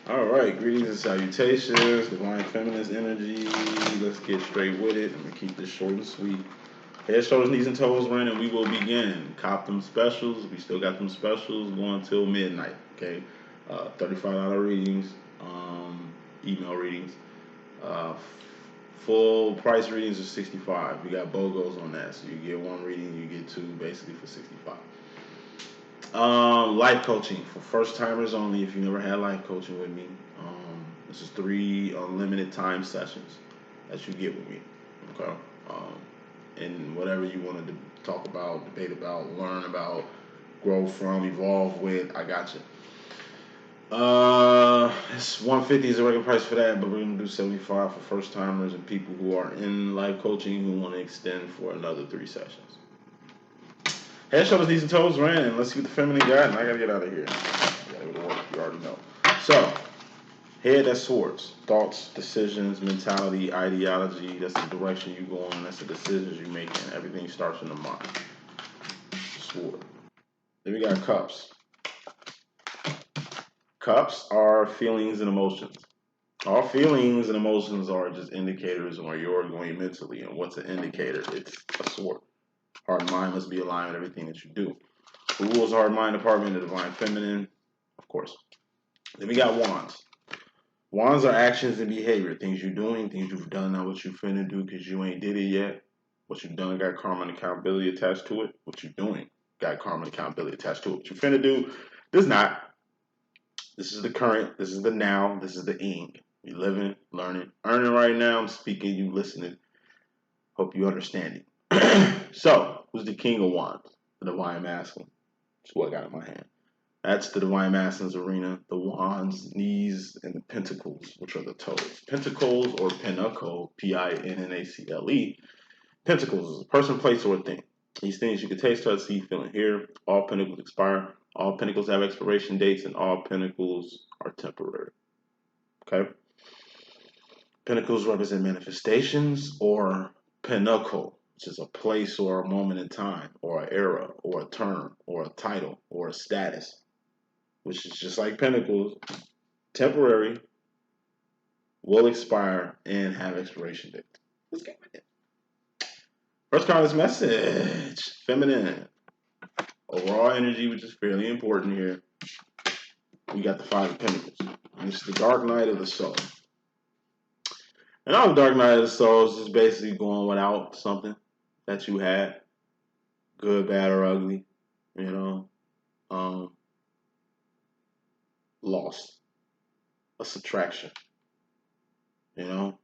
All right, greetings and salutations, divine feminist energy. Let's get straight with it. I'm gonna keep this short and sweet. Head, shoulders, knees, and toes run, and we will begin. Cop them specials. We still got them specials going till midnight. Okay, $35 readings, email readings. Uh, Full price readings are 65. We got BOGOs on that, so you get one reading, you get two, basically for 65. Life coaching for first timers only. If you never had life coaching with me, this is 3 unlimited time sessions that you get with me. Okay, um, and whatever you want to talk about, debate about, learn about, grow from, evolve with, I got you. It's 150 is the regular price for that, but we're gonna do 75 for first timers and people who are in life coaching who want to extend for another 3 sessions. Head, shoulders, knees, and toes ran, and let's see what the feminine got, and I gotta get out of here. Gotta go to work, you already know. So, head, that's swords. Thoughts, decisions, mentality, ideology, that's the direction you go on, that's the decisions you make, and everything starts in the mind. Sword. Then we got cups. Cups are feelings and emotions. All feelings and emotions are just indicators on where you're going mentally, and what's an indicator? It's a sword. Heart and mind must be aligned with everything that you do. Who rules the heart and mind department? The divine feminine, of course. Then we got wands. Wands are actions and behavior. Things you're doing, things you've done, not what you finna do because you ain't did it yet. What you've done got karma and accountability attached to it. What you're doing got karma and accountability attached to it. What you finna do does not. This is the current. This is the now. This is the ing. You living, learning, earning right now. I'm speaking, you listening. Hope you understand it. So, who's the king of wands? The divine masculine. That's what I got in my hand. That's the divine masculine's arena. The wands, knees, and the pentacles, which are the toes. Pentacles or pinnacle, Pinnacle. Pentacles is a person, place, or a thing. These things you can taste, touch, see, feel, and hear. All pentacles expire. All pentacles have expiration dates, and all pentacles are temporary. Okay? Pentacles represent manifestations or pinnacle, which is a place or a moment in time, or an era, or a term, or a title, or a status, which is just like pentacles, temporary, will expire, and have expiration dates. Let's get with it. First card is message. Feminine. Overall energy, which is fairly important here. We got the Five of Pentacles. And this is the dark night of the soul. And all the dark night of the soul is just basically going without something that you had. Good, bad, or ugly. You know. Lost. A subtraction. You know.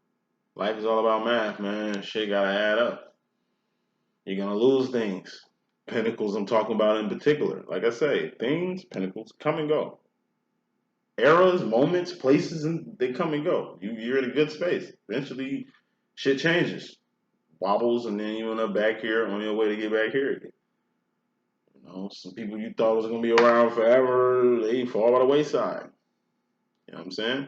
Life is all about math, man. Shit gotta add up. You're gonna lose things. Pentacles I'm talking about in particular. Like I say, things, pentacles, come and go. Eras, moments, places, and they come and go. You're in a good space. Eventually, shit changes. Wobbles, and then you end up back here on your way to get back here again. You know, some people you thought was going to be around forever, they fall by the wayside. You know what I'm saying?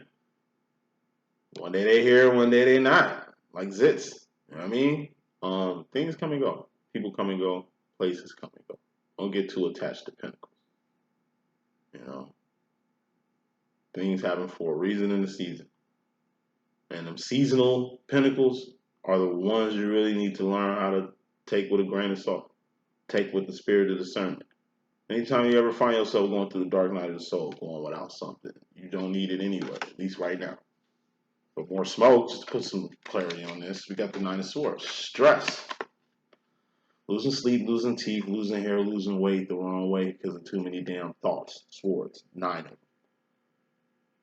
One day they here, one day they not. Like zits. You know what I mean? Things come and go. People come and go. Places come and go. Don't get too attached to pentacles. You know? Things happen for a reason in the season. And them seasonal pentacles are the ones you really need to learn how to take with a grain of salt. Take with the spirit of discernment. Anytime you ever find yourself going through the dark night of the soul, going without something, you don't need it anyway, at least right now. For more smoke, just to put some clarity on this, we got the Nine of Swords. Stress. Losing sleep, losing teeth, losing hair, losing weight the wrong way because of too many damn thoughts. Swords. 9 of them.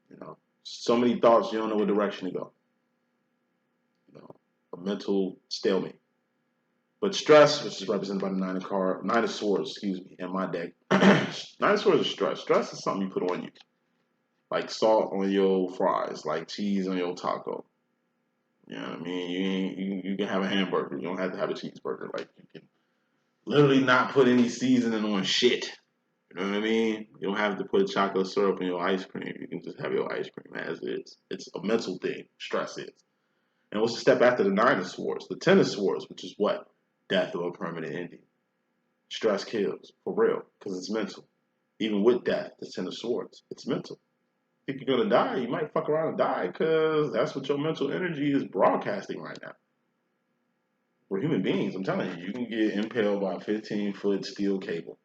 You know, so many thoughts, you don't know what direction to go. You know, a mental stalemate. But stress, which is represented by the Nine of Swords, in my deck. Nine of Swords is stress. Stress is something you put on you. Like salt on your fries, like cheese on your taco. You know what I mean? You can have a hamburger. You don't have to have a cheeseburger. Like you can literally not put any seasoning on shit. You know what I mean? You don't have to put chocolate syrup in your ice cream. You can just have your ice cream as is. It's a mental thing. Stress is. And what's the step after the Nine of Swords? The Ten of Swords, which is what? Death of a permanent ending. Stress kills, for real, because it's mental. Even with death, the Ten of Swords, it's mental. think you're gonna die, you might fuck around and die because that's what your mental energy is broadcasting right now. We're human beings. I'm telling you, you can get impaled by a 15-foot steel cable.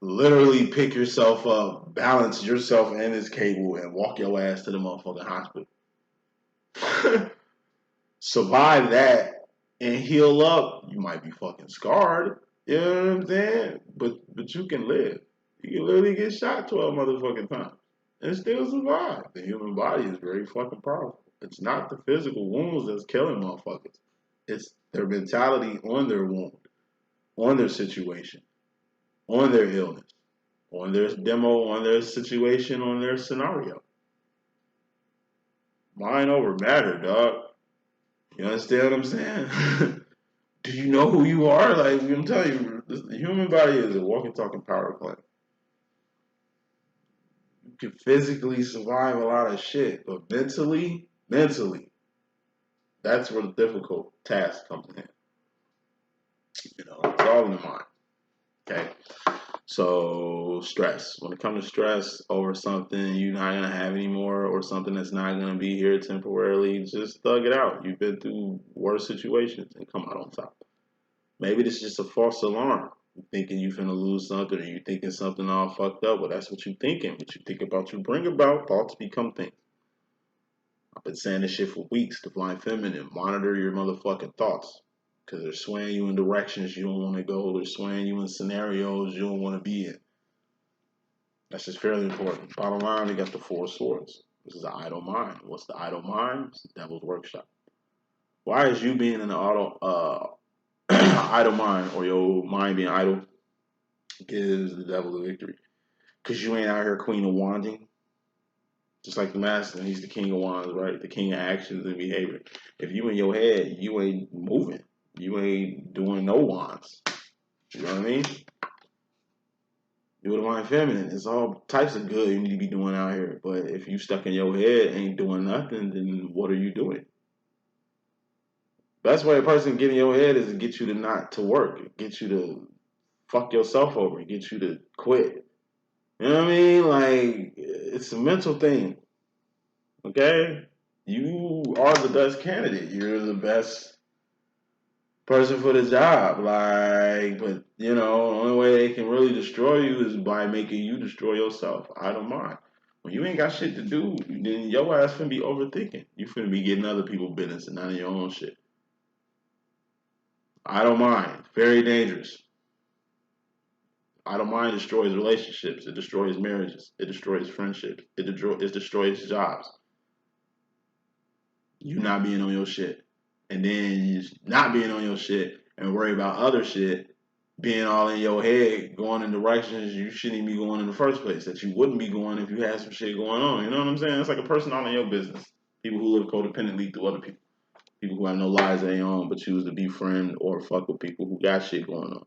Literally pick yourself up, balance yourself in this cable, and walk your ass to the motherfucking hospital. Survive that and heal up. You might be fucking scarred. You know what I'm saying? But you can live. You can literally get shot 12 motherfucking times and still survive. The human body is very fucking powerful. It's not the physical wounds that's killing motherfuckers. It's their mentality on their wound, on their situation, on their illness, on their demo, on their situation, on their scenario. Mind over matter, dog. You understand what I'm saying? Do you know who you are? Like, I'm telling you, the human body is a walking, talking power plant. You can physically survive a lot of shit, but mentally, that's where the difficult task comes in. You know, it's all in the mind. Okay? So, stress. When it comes to stress over something you're not going to have anymore or something that's not going to be here temporarily, just thug it out. You've been through worse situations and come out on top. Maybe this is just a false alarm. You're thinking you're finna lose something, or you're thinking something all fucked up. Well, that's what you're thinking. What you think about, you bring about. Thoughts become things. I've been saying this shit for weeks. Divine Feminine, monitor your motherfucking thoughts. Because they're swaying you in directions you don't want to go. They're swaying you in scenarios you don't want to be in. That's just fairly important. Bottom line, we got the 4 swords. This is an idle mind. What's the idle mind? It's the devil's workshop. Why is you being in the idle mind, or your mind being idle, gives the devil the victory? Because you ain't out here queen of wanding. Just like the master, he's the king of wands, right? The king of actions and behavior. If you in your head, you ain't moving. You ain't doing no wands. You know what I mean? You're divine feminine. It's all types of good you need to be doing out here. But if you stuck in your head, ain't doing nothing, then what are you doing? Best way a person get in your head is to get you to not to work, get you to fuck yourself over, get you to quit. You know what I mean? Like, it's a mental thing. Okay? You are the best candidate. You're the best person for the job. Like, but, you know, the only way they can really destroy you is by making you destroy yourself. I don't mind. When you ain't got shit to do, then your ass finna be overthinking. You finna be getting other people's business and none of your own shit. I don't mind. Very dangerous. I don't mind destroys relationships. It destroys marriages. It destroys friendships. It destroys jobs. You not being on your shit. And then you not being on your shit and worry about other shit being all in your head, going in directions you shouldn't even be going in the first place, that you wouldn't be going if you had some shit going on. You know what I'm saying? It's like a person all in your business. People who live codependently through other people. People who have no lives of their own but choose to befriend or fuck with people who got shit going on.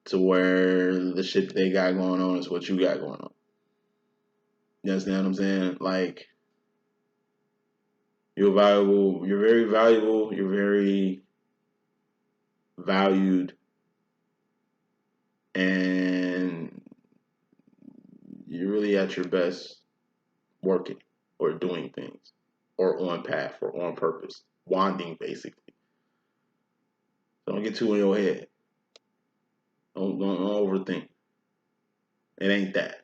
To where the shit that they got going on is what you got going on. You understand what I'm saying? Like, you're valuable, you're very valuable, you're very valued, and you're really at your best working or doing things or on path or on purpose. Wanding, basically. So don't get too in your head. Don't overthink. It ain't that.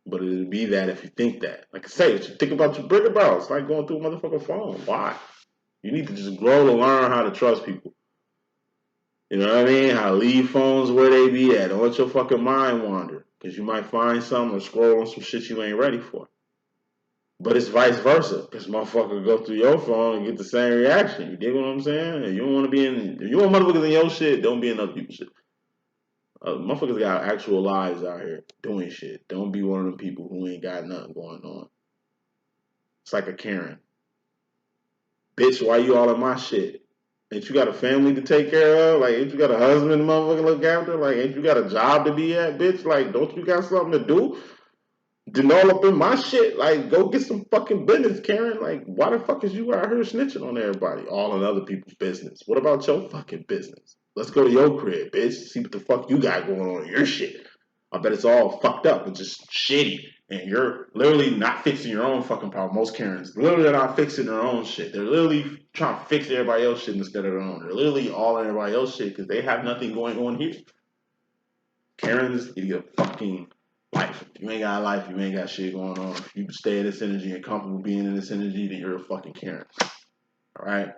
But it'll be that if you think that. Like I say, if you think about your bring about. It's like going through a motherfucking phone. Why? You need to just grow to learn how to trust people. You know what I mean? How to leave phones where they be at. Don't let your fucking mind wander. Because you might find something or scroll on some shit you ain't ready for. But it's vice versa. Because motherfucker go through your phone and get the same reaction. You dig what I'm saying? If you don't want to be in, if you want motherfuckers in your shit, don't be in other people's shit. Motherfuckers got actual lives out here doing shit. Don't be one of them people who ain't got nothing going on. It's like a Karen. Bitch, why you all in my shit? Ain't you got a family to take care of? Like, ain't you got a husband to motherfucking look after? Like, ain't you got a job to be at, bitch? Like, don't you got something to do? Then all up in my shit, like, go get some fucking business, Karen. Like, why the fuck is you out here snitching on everybody? All in other people's business. What about your fucking business? Let's go to your crib, bitch. See what the fuck you got going on in your shit. I bet it's all fucked up and just shitty. And you're literally not fixing your own fucking problem. Most Karens literally are not fixing their own shit. They're literally trying to fix everybody else's shit instead of their own. They're literally all in everybody else's shit because they have nothing going on here. Karens, you get a fucking life. If you ain't got a life, you ain't got shit going on. If you stay in this energy and comfortable being in this energy, then you're a fucking Karen. Alright?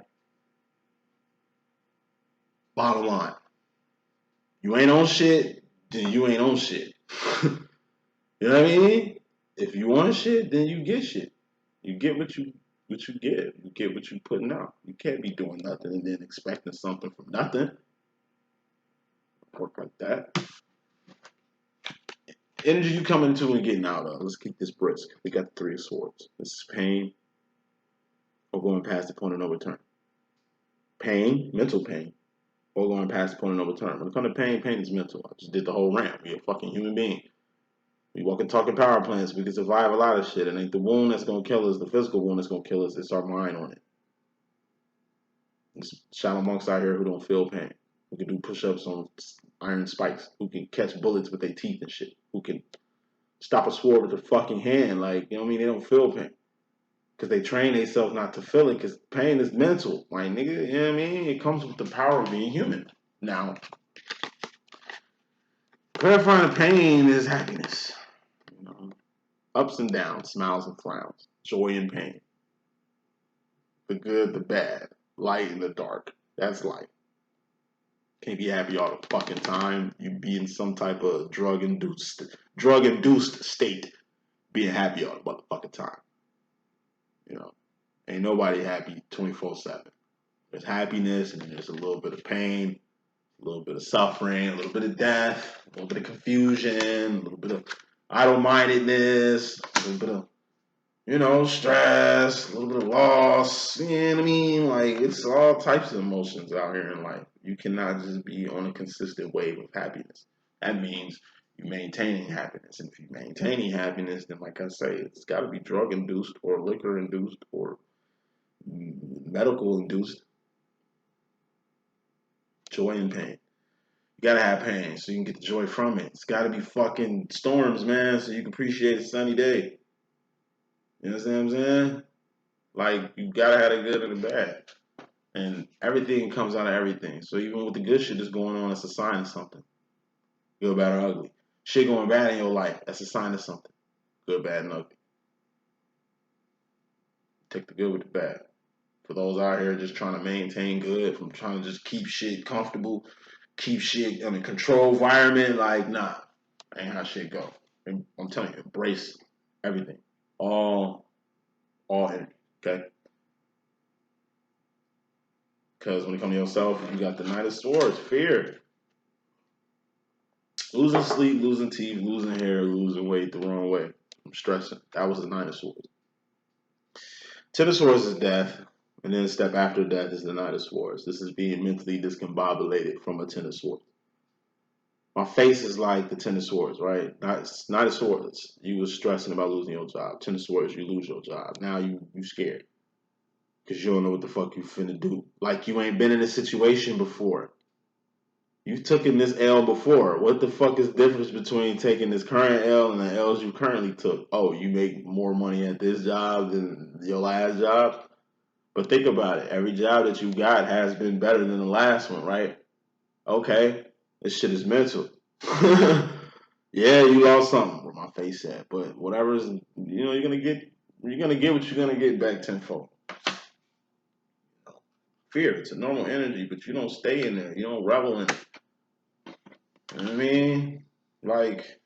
Bottom line. You ain't on shit, then you ain't on shit. You know what I mean? If you want shit, then you get shit. You get what you get. You get what you putting out. You can't be doing nothing and then expecting something from nothing. Work like that. Energy you coming into and getting out of. Let's keep this brisk. We got the 3 of Swords. This is pain or going past the point of no return. Pain, mental pain, or going past the point of no return. When it comes to pain, pain is mental. I just did the whole rant. We're a fucking human being. We walking, talking power plants. We can survive a lot of shit. It ain't the wound that's going to kill us, the physical wound that's going to kill us. It's our mind on it. There's shadow monks out here who don't feel pain. Who can do push-ups on iron spikes. Who can catch bullets with their teeth and shit. Who can stop a sword with their fucking hand. Like, you know what I mean? They don't feel pain. Because they train themselves not to feel it. Because pain is mental. Like, nigga, you know what I mean? It comes with the power of being human. Now, clarifying pain is happiness. You know? Ups and downs, smiles and frowns, joy and pain, the good, the bad, light and the dark. That's life. Can't be happy all the fucking time. You be in some type of drug-induced state, being happy all the motherfucking time. You know, ain't nobody happy 24/7. There's happiness and there's a little bit of pain, a little bit of suffering, a little bit of death, a little bit of confusion, a little bit of idle-mindedness, a little bit of, you know, stress, a little bit of loss. You know what I mean? Like, it's all types of emotions out here in life. You cannot just be on a consistent wave of happiness. That means you're maintaining happiness. And if you're maintaining happiness, then, like I say, it's got to be drug-induced or liquor-induced or medical-induced. Joy and pain. You gotta have pain so you can get the joy from it. It's gotta be fucking storms, man, so you can appreciate a sunny day. You know what I'm saying? Like, you gotta have the good and the bad. And everything comes out of everything. So even with the good shit that's going on, it's a sign of something. Good, bad, or ugly. Shit going bad in your life, that's a sign of something. Good, bad, and ugly. Take the good with the bad. For those out here just trying to maintain good, from trying to just keep shit comfortable, keep shit in a controlled environment, like, nah, ain't how shit go. And I'm telling you, embrace everything. All energy, okay? Because when it comes to yourself, you got the Knight of Swords, fear. Losing sleep, losing teeth, losing hair, losing weight the wrong way. I'm stressing. That was the Knight of Swords. Ten of Swords is death. And then a step after death is the Knight of Swords. This is being mentally discombobulated from a Ten of Swords. My face is like the Ten of Swords, right? Knight of Swords, you was stressing about losing your job. Ten of Swords, you lose your job. Now you scared. Because you don't know what the fuck you finna do. Like you ain't been in a situation before. You've taken this L before. What the fuck is the difference between taking this current L and the L's you currently took? Oh, you make more money at this job than your last job? But think about it. Every job that you got has been better than the last one, right? Okay. This shit is mental. Yeah, you lost something where my face at. But whatever's, you know, you're gonna get what you're gonna get back tenfold. Fear, it's a normal energy, but you don't stay in there. You don't revel in it. You know what I mean? Like,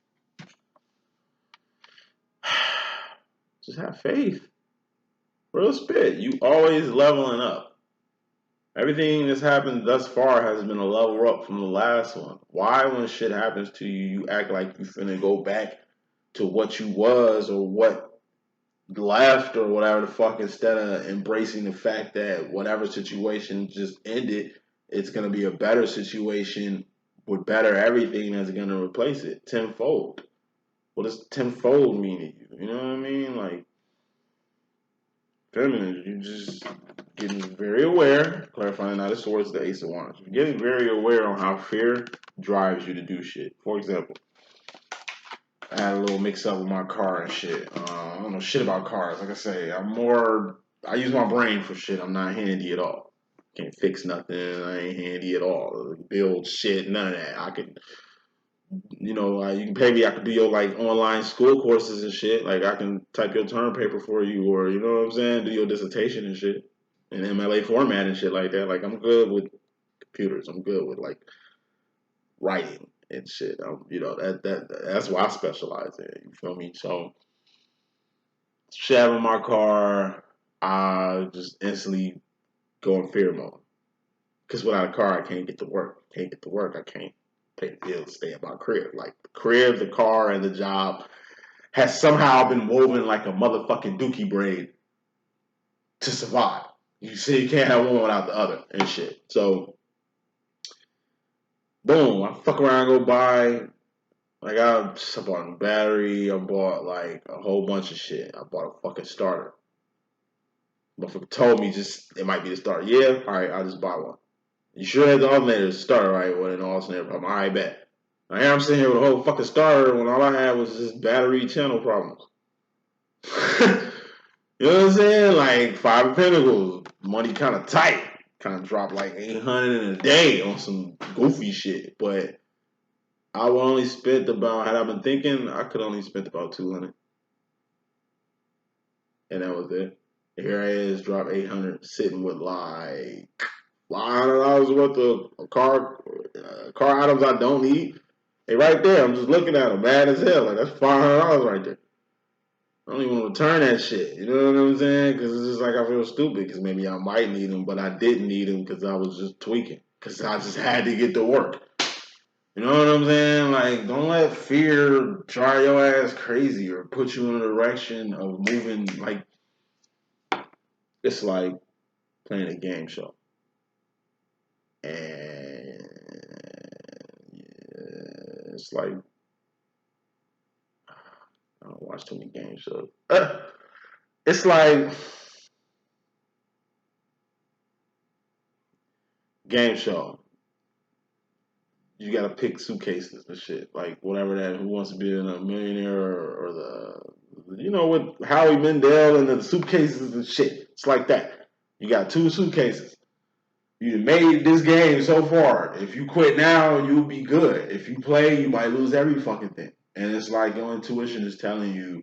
just have faith. Real spit. You always leveling up. Everything that's happened thus far has been a level up from the last one. Why, when shit happens to you, you act like you finna go back to what you was or what left or whatever the fuck, instead of embracing the fact that whatever situation just ended, it's gonna be a better situation with better everything that's gonna replace it tenfold. What does tenfold mean to you? You know what I mean? Like, feminine, you just getting very aware, clarifying Knight of Swords, the Ace of Wands. You're getting very aware on how fear drives you to do shit. For example, I had a little mix up with my car and shit. I don't know shit about cars. Like I say, I use my brain for shit. I'm not handy at all. Can't fix nothing. I ain't handy at all. Build shit, none of that. I could, you know, you can pay me. I could do your like online school courses and shit. Like I can type your term paper for you, or you know what I'm saying, do your dissertation and shit in MLA format and shit like that. Like I'm good with computers. I'm good with like writing and shit. You know that's what I specialize in. You feel me? So shit in my car, I just instantly go in fear mode. Because without a car, I can't get to work. Can't get to work. I can't pay the bills, stay at my crib. Like the crib, the car, and the job has somehow been woven like a motherfucking dookie braid to survive. You see, you can't have one without the other and shit. So, boom, I fuck around, go buy. Like I bought a battery. I bought like a whole bunch of shit. I bought a fucking starter. Motherfucker told me just it might be the starter. Yeah, all right, I'll just buy one. You sure had the alternator to start right with an alternator problem? I bet. Now here I'm sitting here with a whole fucking starter when all I had was just battery channel problems. You know what I'm saying? Like Five of Pentacles, money kind of tight. Kind of dropped like 800 in a day on some goofy shit. But I would only spent about, had I been thinking, I could only spent about 200. And that was it. Here I is, drop 800, sitting with like $500 worth of car items I don't need. They right there. I'm just looking at them, mad as hell. Like that's $500 right there. I don't even want to return that shit. You know what I'm saying? Because it's just like I feel stupid. Because maybe I might need them, but I didn't need them because I was just tweaking. Because I just had to get to work. You know what I'm saying? Like, don't let fear drive your ass crazy or put you in a direction of moving. Like, it's like playing a game show. And it's like, I don't watch too many game shows. It's like game show. You gotta pick suitcases and shit. Like whatever that Who Wants to Be a Millionaire or the with Howie Mandel and the suitcases and shit. It's like that. You got two suitcases. You made this game so far. If you quit now, you'll be good. If you play, you might lose every fucking thing. And it's like your intuition is telling you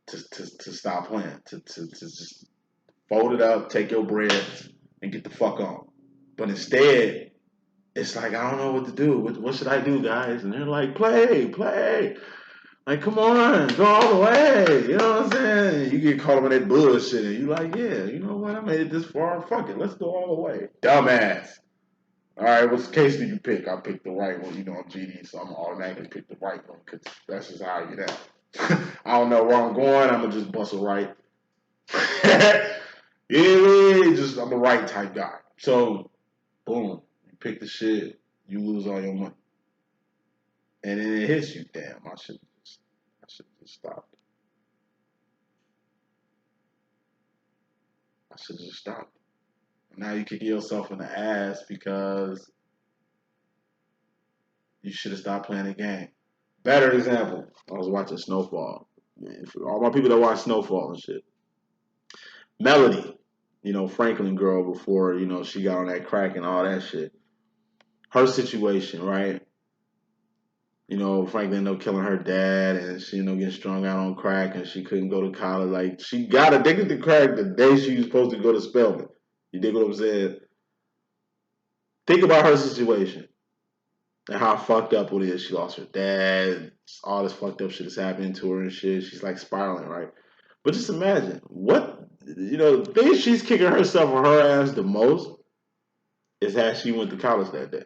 to stop playing, to just fold it up, take your bread, and get the fuck on. But instead, it's like, I don't know what to do. What should I do, guys? And they're like, play. Like, come on, go all the way. You know what I'm saying? You get caught up in that bullshit, and you're like, yeah, you know what? I made it this far. Fuck it, let's go all the way. Dumbass. All right, what case do you pick? I picked the right one. You know, I'm GD, so I'm automatically pick the right one because that's just how I get out. I don't know where I'm going. I'm going to just bust a right. Yeah, I'm a right type guy. So, boom, you pick the shit, you lose all your money. And then it hits you. Damn, I should just stopped. I should just stopped. Now you kick yourself in the ass because you should have stopped playing the game. Better example, I was watching Snowfall. Man, for all my people that watch Snowfall and shit. Melody, Franklin girl before, she got on that crack and all that shit. Her situation, right? Franklin ended up killing her dad and she getting strung out on crack and she couldn't go to college. Like, she got addicted to crack the day she was supposed to go to Spelman. You dig what I'm saying? Think about her situation and how fucked up it is. She lost her dad. All this fucked up shit is happening to her and shit. She's like spiraling, right? But just imagine the thing she's kicking herself on her ass the most is how she went to college that day.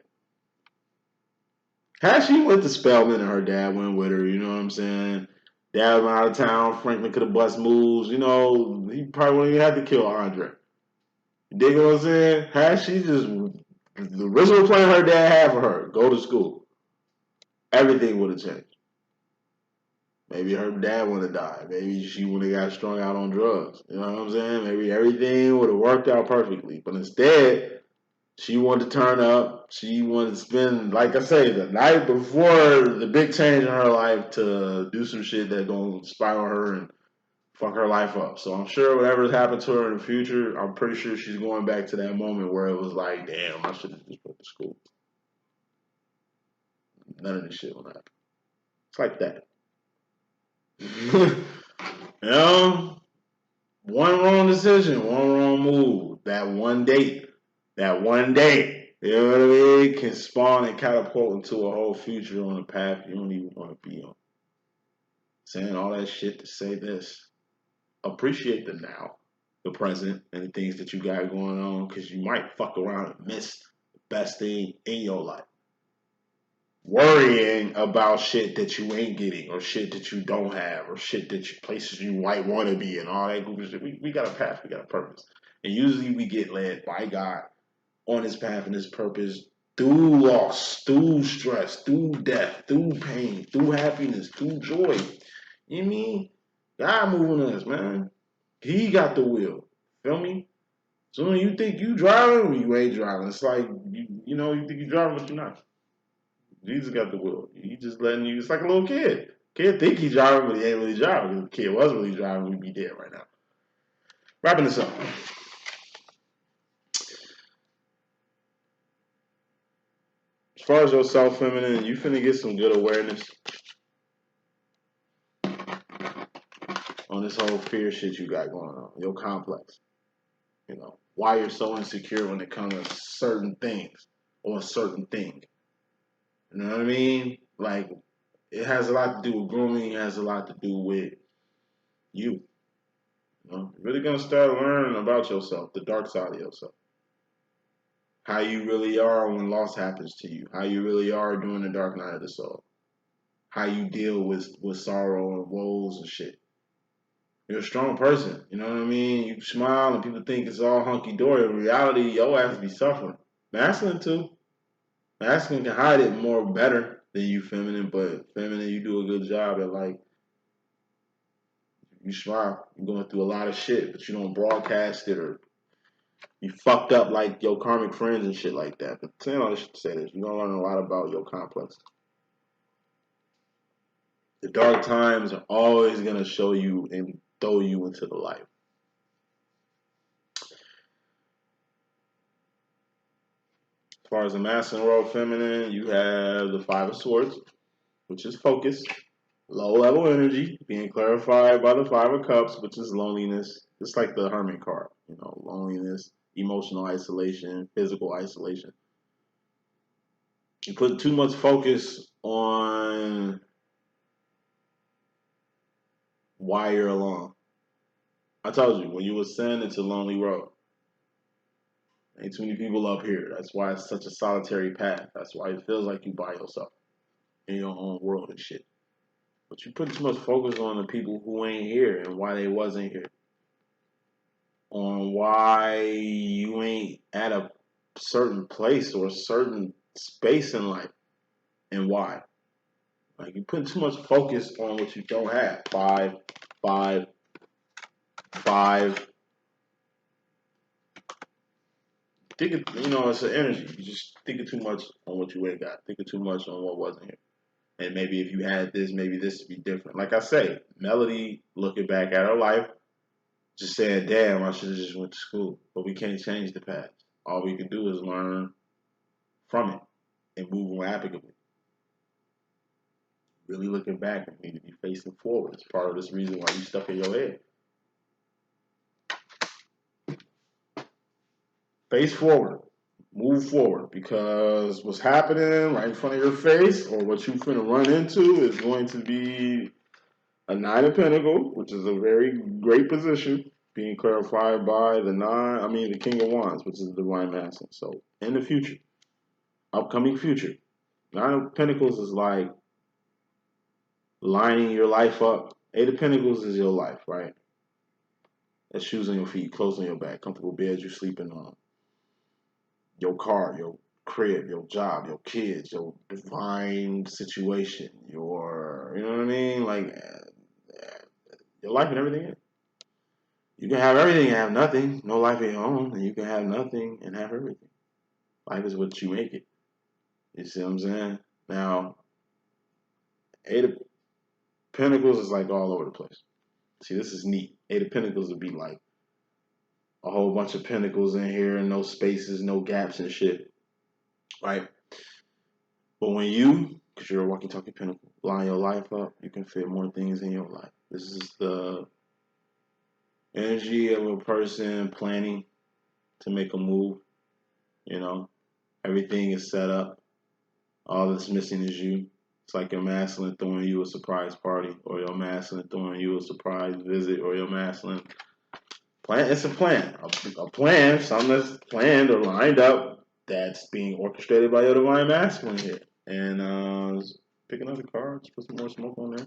How she went to Spelman and her dad went with her, you know what I'm saying? Dad went out of town. Franklin could have bust moves. He probably wouldn't even have to kill Andre. You dig what I'm saying? How she just, the original plan her dad had for her, go to school, everything would have changed. Maybe her dad would have died. Maybe she would have got strung out on drugs. You know what I'm saying? Maybe everything would have worked out perfectly. But instead, She wanted to turn up. She wanted to spend, like I say, the night before the big change in her life to do some shit that gonna spiral her and fuck her life up. So I'm sure whatever's happened to her in the future, I'm pretty sure she's going back to that moment where it was like, damn, I should have just went to school. None of this shit will happen. It's like that. You know, one wrong decision, one wrong move, that one date, you know what I mean, can spawn and catapult into a whole future on a path you don't even want to be on. Saying all that shit to say this. Appreciate the now, the present, and the things that you got going on, because you might fuck around and miss the best thing in your life. Worrying about shit that you ain't getting, or shit that you don't have, or shit that you, places you might want to be, and all that goofy shit. We got a path, we got a purpose. And usually we get led by God on his path and his purpose through loss, through stress, through death, through pain, through happiness, through joy. You know what I mean? God moving us, man. He got the wheel. Feel me? So when you think you driving, you ain't driving. It's like you know, you think you driving, but you're not. Jesus got the wheel. He just letting you. It's like a little kid. Kid think he's driving, but he ain't really driving. If the kid was really driving, we'd be dead right now. Wrapping this up. As far as yourself, feminine, you finna get some good awareness on this whole fear shit you got going on. Your complex. You know, why you're so insecure when it comes to certain things or a certain thing. You know what I mean? Like, it has a lot to do with grooming. It has a lot to do with you. You know, you're really gonna start learning about yourself, the dark side of yourself, how you really are when loss happens to you, how you really are during the dark night of the soul, how you deal with sorrow and woes and shit. You're a strong person. You know what I mean? You smile and people think it's all hunky dory. In reality, your ass be suffering. Masculine too. Masculine can hide it more better than you feminine, but feminine, you do a good job at, like, you smile. You're going through a lot of shit, but you don't broadcast it, or you fucked up like your karmic friends and shit like that. But saying all this shit to say this, you're gonna learn a lot about your complex. The dark times are always gonna show you and throw you into the light. As far as the masculine role, feminine, you have the Five of Swords, which is focus, low level energy, being clarified by the Five of Cups, which is loneliness. It's like the Hermit card, you know, loneliness, emotional isolation, physical isolation. You put too much focus on why you're alone. I told you, when you ascend, it's a lonely road. Ain't too many people up here. That's why it's such a solitary path. That's why it feels like you by yourself in your own world and shit. But you put too much focus on the people who ain't here and why they wasn't here. On why you ain't at a certain place or a certain space in life and why. Like, you put too much focus on what you don't have. Five, five, five. Think it, you know, it's an energy. You just thinking too much on what you ain't got. Thinking too much on what wasn't here. And maybe if you had this, maybe this would be different. Like I say, Melody looking back at her life, just saying, damn, I should have just went to school. But we can't change the past. All we can do is learn from it and move rapidly. Really looking back and need to be facing forward. It's part of this reason why you stuck in your head. Face forward. Move forward, because what's happening right in front of your face or what you finna run into is going to be a Nine of Pentacles, which is a very great position, being clarified by the King of Wands, which is the Divine Masculine. So in the future, upcoming future, Nine of Pentacles is like lining your life up. Eight of Pentacles is your life, right? That's shoes on your feet, clothes on your back, comfortable beds you're sleeping on, your car, your crib, your job, your kids, your divine situation, your, you know what I mean? Like, your life and everything. You can have everything and have nothing, no life of your own, and you can have nothing and have everything. Life is what you make it. You see what I'm saying? Now, Eight of Pentacles is like all over the place. See, this is neat. Eight of Pentacles would be like a whole bunch of pentacles in here and no spaces, no gaps and shit, right? But when you, because you're a walkie-talkie pentacle, line your life up, you can fit more things in your life. This is the energy of a person planning to make a move. You know, everything is set up. All that's missing is you. It's like your masculine throwing you a surprise party, or your masculine throwing you a surprise visit, or your masculine plan. It's a plan. A plan, something that's planned or lined up that's being orchestrated by your divine masculine here. And pick another card. Let's put some more smoke on there.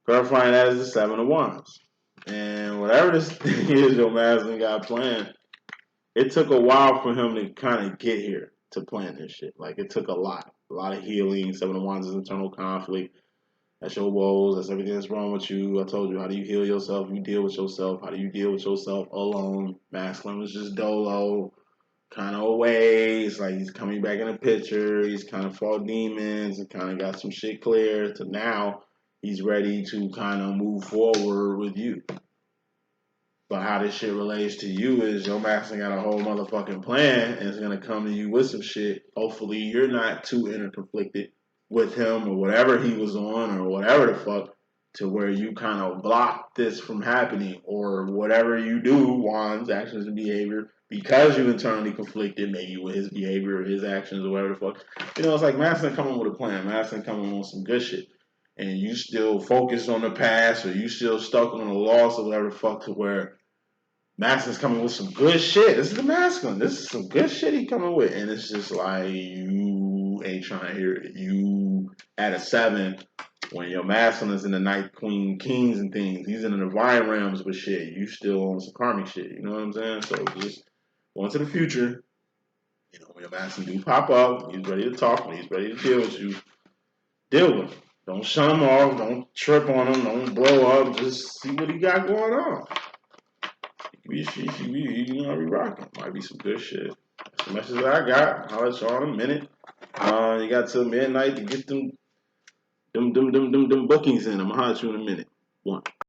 Clarifying that is the Seven of Wands. And whatever this thing is your masculine got planned, it took a while for him to kind of get here to plan this shit. Like, it took a lot of healing. Seven of Wands is internal conflict. That's your woes. That's everything that's wrong with you. I told you, how do you heal yourself? You deal with yourself. How do you deal with yourself alone? Masculine was just dolo, kind of away. It's like he's coming back in the picture. He's kind of fought demons and kind of got some shit clear. To now, he's ready to kind of move forward with you. But how this shit relates to you is your masculine got a whole motherfucking plan and it's gonna come to you with some shit. Hopefully you're not too interconflicted with him or whatever he was on or whatever the fuck to where you kind of block this from happening or whatever you do, Juan's actions and behavior, because you internally conflicted maybe with his behavior or his actions or whatever the fuck. You know, it's like masculine coming with a plan, masculine coming on some good shit. And you still focused on the past or you still stuck on the loss or whatever the fuck to where masculine's coming with some good shit. This is the masculine. This is some good shit he coming with. And it's just like, you ain't trying to hear it. You at a 7 when your masculine is in the night queen kings and things. He's in the divine realms with shit. You still on some karmic shit. You know what I'm saying? So just going to the future. You know, when your masculine do pop up, he's ready to talk, when he's ready to deal with you, deal with him. Don't shun him off. Don't trip on him. Don't blow up. Just see what he got going on. You know, be rocking. Might be some good shit. That's the message that I got. I'll let y'all in a minute. You got till midnight to get them bookings in. I'm gonna holler at you in a minute. One.